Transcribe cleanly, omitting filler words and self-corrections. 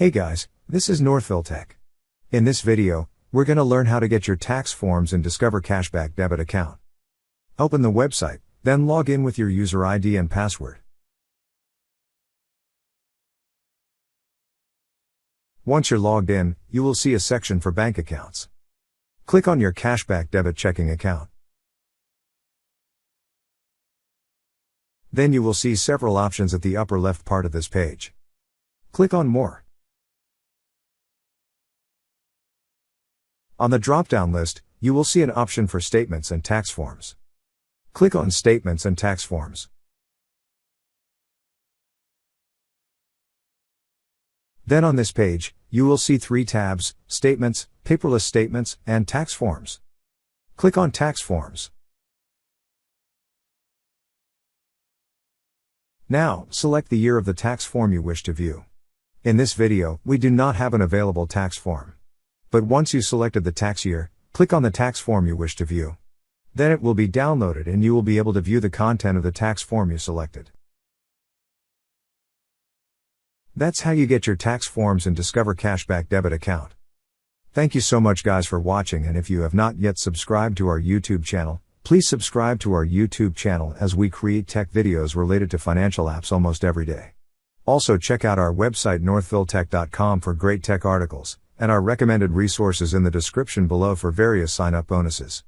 Hey guys, this is Northville Tech. In this video, we're going to learn how to get your tax forms in Discover Cashback debit account. Open the website, then log in with your user ID and password. Once you're logged in, you will see a section for bank accounts. Click on your Cashback debit checking account. Then you will see several options at the upper left part of this page. Click on More. On the drop-down list, you will see an option for Statements and Tax Forms. Click on Statements and Tax Forms. Then on this page, you will see three tabs: Statements, Paperless Statements, and Tax Forms. Click on Tax Forms. Now, select the year of the tax form you wish to view. In this video, we do not have an available tax form. But once you selected the tax year, click on the tax form you wish to view. Then it will be downloaded and you will be able to view the content of the tax form you selected. That's how you get your tax forms in Discover Cashback debit account. Thank you so much guys for watching, and if you have not yet subscribed to our YouTube channel, please subscribe to our YouTube channel as we create tech videos related to financial apps almost every day. Also check out our website northvilletech.com for great tech articles, and our recommended resources in the description below for various sign-up bonuses.